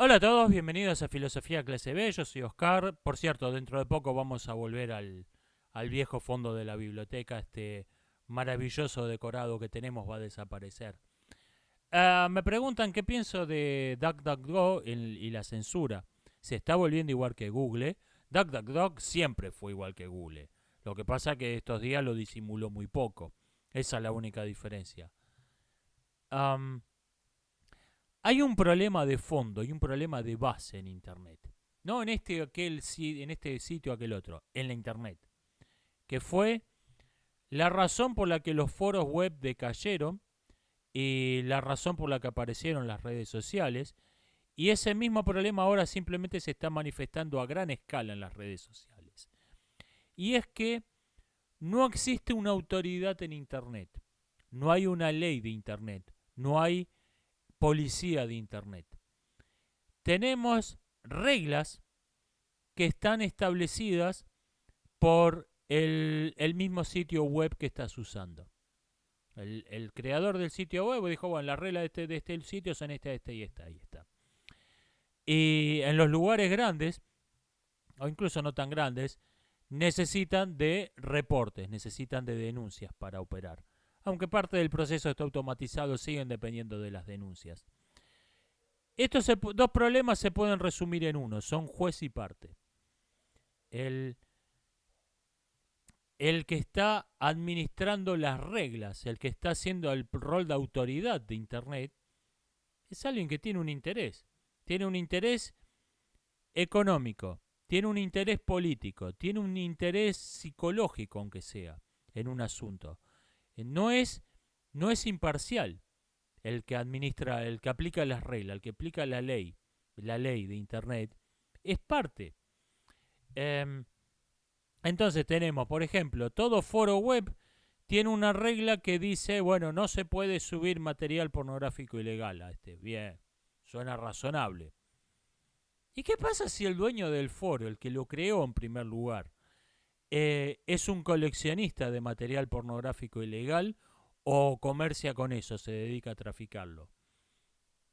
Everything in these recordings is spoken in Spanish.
Hola a todos, bienvenidos a Filosofía Clase B, yo soy Oscar. Por cierto, dentro de poco vamos a volver al viejo fondo de la biblioteca. Este maravilloso decorado que tenemos va a desaparecer. Me preguntan qué pienso de DuckDuckGo y la censura. Se está volviendo igual que Google. DuckDuckGo siempre fue igual que Google. Lo que pasa es que estos días lo disimuló muy poco. Esa es la única diferencia. Am, Hay un problema de fondo y un problema de base en Internet. No en en este sitio aquel otro, en la Internet. Que fue la razón por la que los foros web decayeron y la razón por la que aparecieron las redes sociales. Y ese mismo problema ahora simplemente se está manifestando a gran escala en las redes sociales. Y es que no existe una autoridad en Internet. No hay una ley de Internet. No hay policía de Internet. Tenemos reglas que están establecidas por el mismo sitio web que estás usando. El creador del sitio web dijo, bueno, las reglas de este sitio son esta y esta, y esta. Y en los lugares grandes, o incluso no tan grandes, necesitan de reportes, necesitan de denuncias para operar. Aunque parte del proceso está automatizado, siguen dependiendo de las denuncias. Dos problemas se pueden resumir en uno, son juez y parte. El, el que está administrando las reglas, el que está haciendo el rol de autoridad de Internet, es alguien que tiene un interés. Tiene un interés económico, tiene un interés político, tiene un interés psicológico, aunque sea, en un asunto. No es, no es imparcial el que administra, el que aplica las reglas, el que aplica la ley de Internet, es parte. Eh, entonces tenemos, por ejemplo, todo foro web tiene una regla que dice, bueno, no se puede subir material pornográfico ilegal a este. Bien, suena razonable. ¿Y qué pasa si el dueño del foro, el que lo creó en primer lugar, es un coleccionista de material pornográfico ilegal o comercia con eso, se dedica a traficarlo?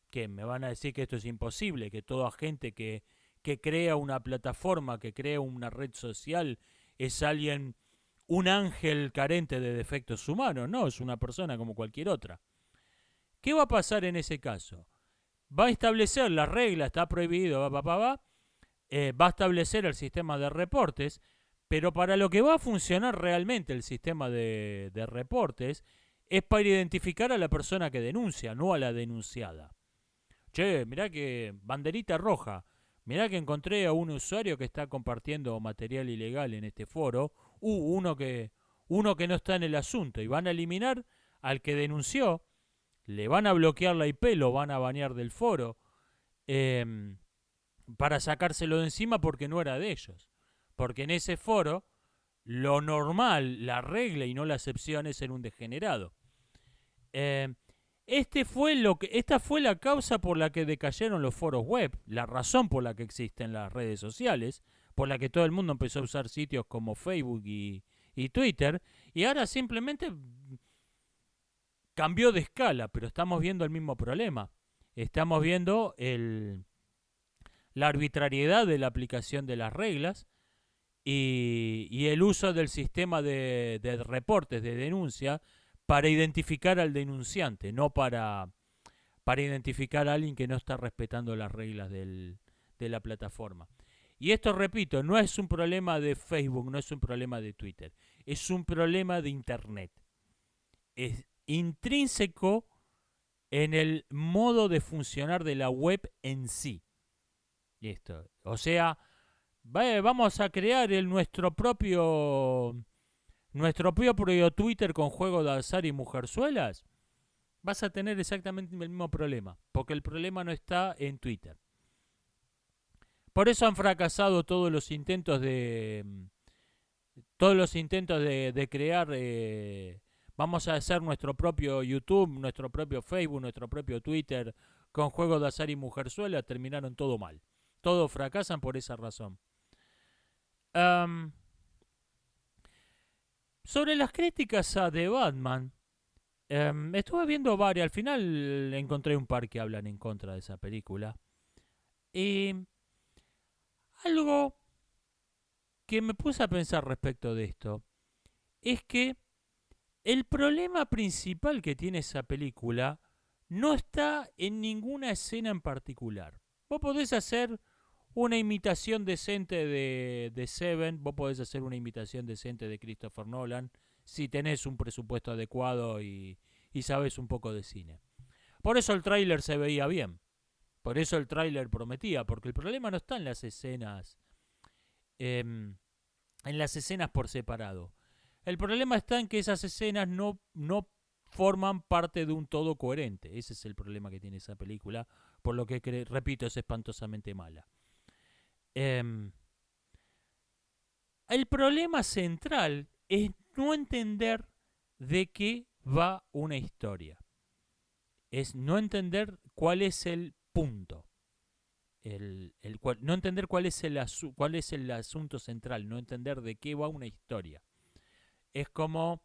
¿Qué? ¿Me van a decir que esto es imposible? ¿Que toda gente que crea una plataforma, que crea una red social, es alguien, un ángel carente de defectos humanos? No, es una persona como cualquier otra. ¿Qué va a pasar en ese caso? Va a establecer las reglas, está prohibido, va a establecer el sistema de reportes, pero para lo que va a funcionar realmente el sistema de reportes es para identificar a la persona que denuncia, no a la denunciada. Che, mirá que banderita roja. Mirá que encontré a un usuario que está compartiendo material ilegal en este foro. Uno que no está en el asunto. Y van a eliminar al que denunció. Le van a bloquear la IP, lo van a banear del foro. eh, para sacárselo de encima porque no era de ellos. Porque en ese foro, lo normal, la regla y no la excepción es ser un degenerado. Eh, esta fue la causa por la que decayeron los foros web, la razón por la que existen las redes sociales, por la que todo el mundo empezó a usar sitios como Facebook y Twitter, y ahora simplemente cambió de escala, pero estamos viendo el mismo problema. Estamos viendo la arbitrariedad de la aplicación de las reglas y el uso del sistema de reportes, de denuncia, para identificar al denunciante, no para identificar a alguien que no está respetando las reglas de la plataforma. Y esto, repito, no es un problema de Facebook, no es un problema de Twitter, es un problema de Internet. Es intrínseco en el modo de funcionar de la web en sí. Esto, o sea, vamos a crear nuestro propio Twitter con juego de azar y mujerzuelas. Vas a tener exactamente el mismo problema, porque el problema no está en Twitter. Por eso han fracasado todos los intentos de crear, vamos a hacer nuestro propio YouTube, nuestro propio Facebook, nuestro propio Twitter con juegos de azar y mujerzuela, terminaron todo mal. Todos fracasan por esa razón. Um, Sobre las críticas a The Batman, estuve viendo varias, al final encontré un par que hablan en contra de esa película. Algo que me puse a pensar respecto de esto es que el problema principal que tiene esa película no está en ninguna escena en particular. Vos podés hacer una imitación decente de Seven, vos podés hacer una imitación decente de Christopher Nolan, si tenés un presupuesto adecuado y sabes un poco de cine. Por eso el tráiler se veía bien, por eso el tráiler prometía, porque el problema no está em, en las escenas por separado. El problema está en que esas escenas no forman parte de un todo coherente. Ese es el problema que tiene esa película, por lo que, repito, es espantosamente mala. Eh, el problema central es no entender de qué va una historia. Es no entender cuál es el punto. No entender cuál es el asunto central, no entender de qué va una historia. Es como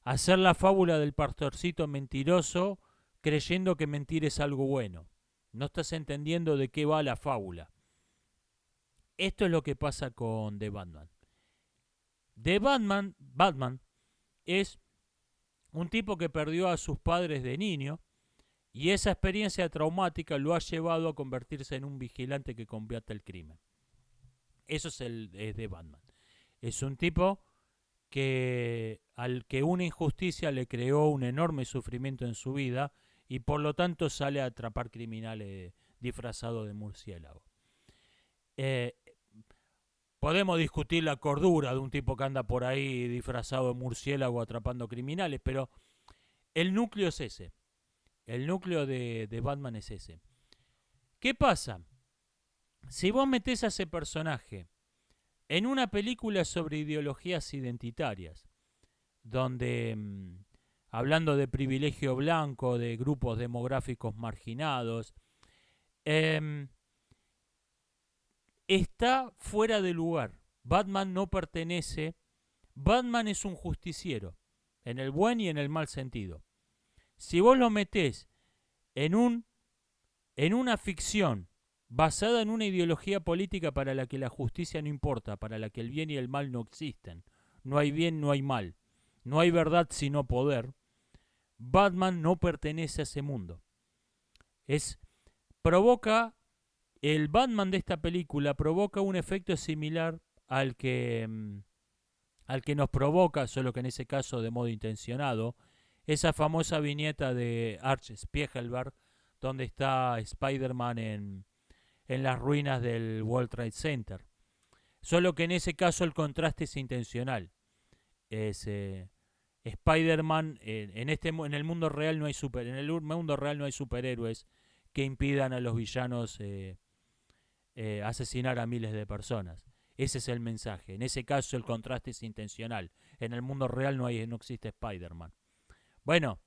hacer la fábula del pastorcito mentiroso creyendo que mentir es algo bueno. No estás entendiendo de qué va la fábula. Esto es lo que pasa con The Batman. Batman es un tipo que perdió a sus padres de niño y esa experiencia traumática lo ha llevado a convertirse en un vigilante que combate el crimen. Eso es de Batman. Es un tipo al que una injusticia le creó un enorme sufrimiento en su vida y por lo tanto sale a atrapar criminales disfrazado de murciélago. Podemos discutir la cordura de un tipo que anda por ahí disfrazado de murciélago atrapando criminales, pero el núcleo es ese. El núcleo de Batman es ese. ¿Qué pasa? Si vos metés a ese personaje en una película sobre ideologías identitarias, donde, hablando de privilegio blanco, de grupos demográficos marginados, está fuera de lugar. Batman no pertenece. Batman es un justiciero, en el buen y en el mal sentido. Si vos lo metés en una ficción basada en una ideología política para la que la justicia no importa, para la que el bien y el mal no existen, no hay bien, no hay mal, no hay verdad sino poder, Batman no pertenece a ese mundo. Provoca, el Batman de esta película provoca un efecto similar al que nos provoca, solo que en ese caso de modo intencionado, esa famosa viñeta de Arch Spiegelberg, donde está Spider-Man en las ruinas del World Trade Center. Solo que en ese caso el contraste es intencional. Spider-Man, en el mundo real no hay en el mundo real no hay superhéroes que impidan a los villanos asesinar a miles de personas. Ese es el mensaje. En ese caso el contraste es intencional. En el mundo real no existe Spider-Man. Bueno,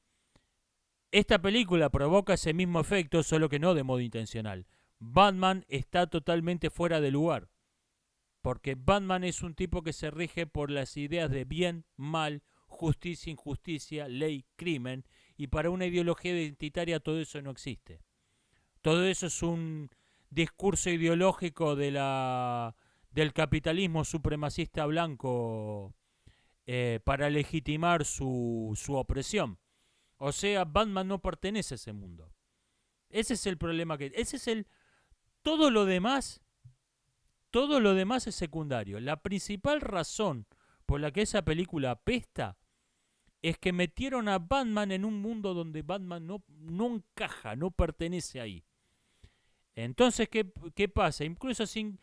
esta película provoca ese mismo efecto, solo que no de modo intencional. Batman está totalmente fuera de lugar, porque Batman es un tipo que se rige por las ideas de bien, mal, justicia, injusticia, ley, crimen, y para una ideología identitaria todo eso no existe. Todo eso es un discurso ideológico del capitalismo supremacista blanco para legitimar su opresión. O sea, Batman no pertenece a ese mundo. Ese es el problema todo lo demás es secundario. La principal razón por la que esa película apesta es que metieron a Batman en un mundo donde Batman no encaja, no pertenece ahí. Entonces, ¿qué pasa? Incluso sin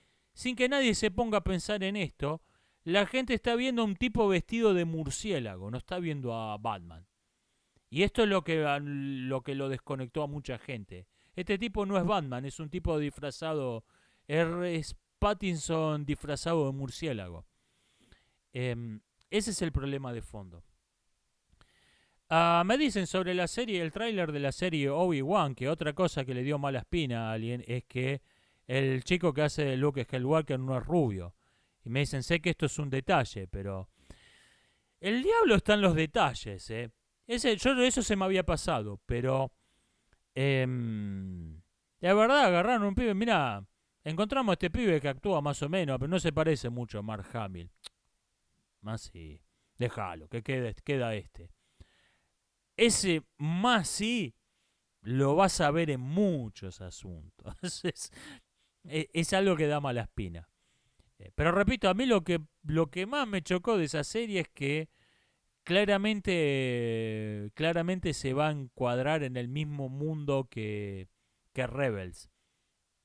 que nadie se ponga a pensar en esto, la gente está viendo a un tipo vestido de murciélago, no está viendo a Batman. Y esto es lo que lo desconectó a mucha gente. Este tipo no es Batman, es un tipo disfrazado, es Pattinson disfrazado de murciélago. Ese es el problema de fondo. Me dicen sobre la serie, el tráiler de la serie Obi-Wan, que otra cosa que le dio mala espina a alguien es que el chico que hace de Luke Skywalker no es rubio. Y me dicen, sé que esto es un detalle, pero el diablo está en los detalles, Eso se me había pasado, pero De verdad, agarraron un pibe, mirá, encontramos a este pibe que actúa más o menos, pero no se parece mucho a Mark Hamill. Más sí, déjalo, que queda este. Ese más sí lo vas a ver en muchos asuntos. Es algo que da mala espina. Pero repito, a mí lo que más me chocó de esa serie es que claramente se va a encuadrar en el mismo mundo que Rebels.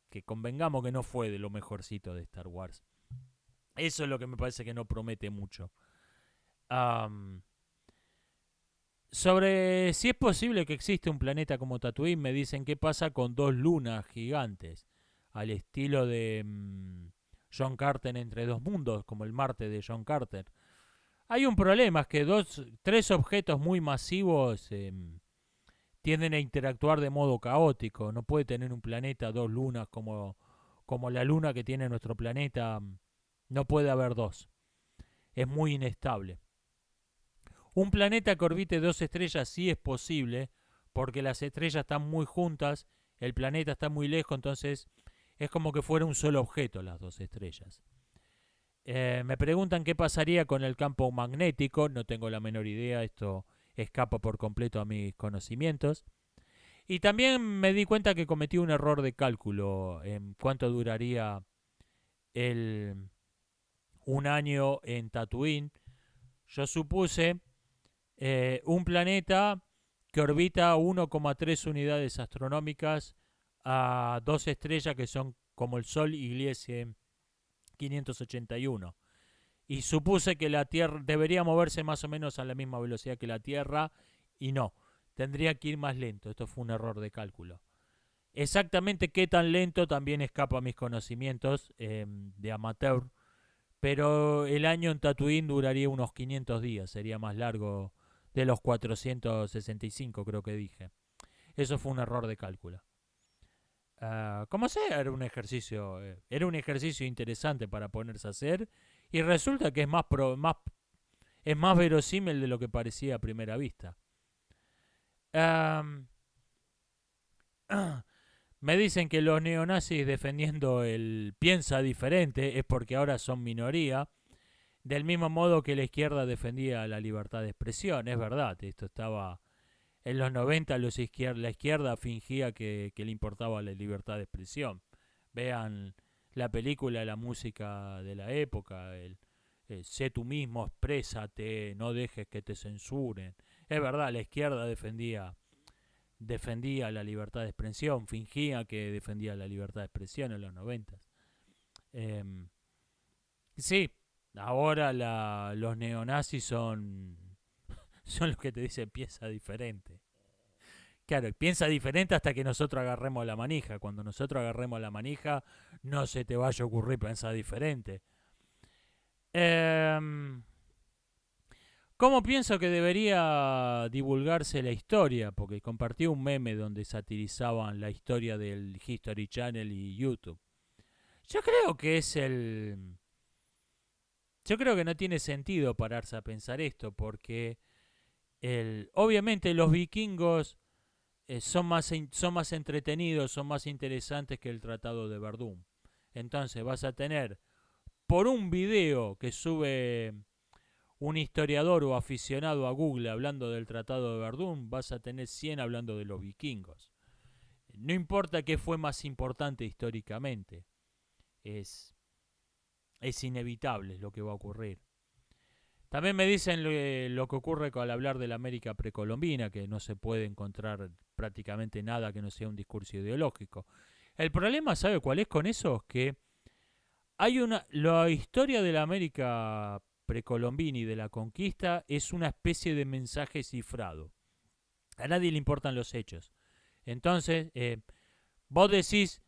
Que convengamos que no fue de lo mejorcito de Star Wars. Eso es lo que me parece que no promete mucho. Am, Sobre si es posible que existe un planeta como Tatooine, me dicen qué pasa con dos lunas gigantes, al estilo de John Carter entre dos mundos, como el Marte de John Carter. Hay un problema, es que tres objetos muy masivos tienden a interactuar de modo caótico. No puede tener un planeta dos lunas como la luna que tiene nuestro planeta. No puede haber dos. Es muy inestable. Un planeta que orbite dos estrellas sí es posible, porque las estrellas están muy juntas, el planeta está muy lejos, entonces es como que fuera un solo objeto las dos estrellas. Me preguntan qué pasaría con el campo magnético, no tengo la menor idea, esto escapa por completo a mis conocimientos. Y también me di cuenta que cometí un error de cálculo en cuánto duraría el, un año en Tatooine. Yo supuse un planeta que orbita 1,3 unidades astronómicas a dos estrellas que son como el Sol y Gliese 581. Y supuse que la Tierra debería moverse más o menos a la misma velocidad que la Tierra y no, tendría que ir más lento. Esto fue un error de cálculo. Exactamente qué tan lento también escapa a mis conocimientos de amateur, pero el año en Tatooine duraría unos 500 días, sería más largo de los 465 creo que dije. Eso fue un error de cálculo. Como sea, era un ejercicio interesante para ponerse a hacer y resulta que es más verosímil de lo que parecía a primera vista. Um, Me dicen que los neonazis defendiendo el piensa diferente es porque ahora son minoría, del mismo modo que la izquierda defendía la libertad de expresión. Es verdad, esto estaba en los 90, la izquierda fingía que le importaba la libertad de expresión. Vean la película, la música de la época, sé tú mismo, exprésate, no dejes que te censuren. Es verdad, la izquierda defendía la libertad de expresión, fingía que defendía la libertad de expresión en los 90. Eh, sí, ahora los neonazis son los que te dicen piensa diferente. Claro, piensa diferente hasta que nosotros agarremos la manija. Cuando nosotros agarremos la manija, no se te vaya a ocurrir pensar diferente. Eh, ¿Cómo pienso que debería divulgarse la historia? Porque compartí un meme donde satirizaban la historia del History Channel y YouTube. Yo creo que es el... Yo creo que no tiene sentido pararse a pensar esto, porque obviamente los vikingos son más entretenidos, son más interesantes que el Tratado de Verdún. Entonces vas a tener, por un video que sube un historiador o aficionado a Google hablando del Tratado de Verdún, vas a tener 100 hablando de los vikingos. No importa qué fue más importante históricamente, es, es inevitable lo que va a ocurrir. También me dicen lo que ocurre al hablar de la América precolombina, que no se puede encontrar prácticamente nada que no sea un discurso ideológico. El problema, ¿sabe cuál es con eso? Que la historia de la América precolombina y de la conquista es una especie de mensaje cifrado. A nadie le importan los hechos. Entonces, vos decís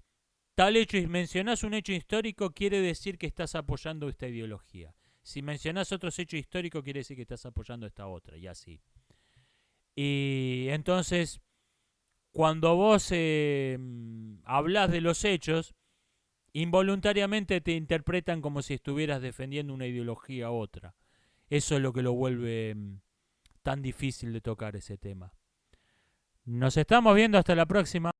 tal hecho y mencionás un hecho histórico, quiere decir que estás apoyando esta ideología. Si mencionás otros hechos históricos, quiere decir que estás apoyando esta otra, y así. Y entonces, cuando vos hablas de los hechos, involuntariamente te interpretan como si estuvieras defendiendo una ideología u otra. Eso es lo que lo vuelve tan difícil de tocar ese tema. Nos estamos viendo hasta la próxima.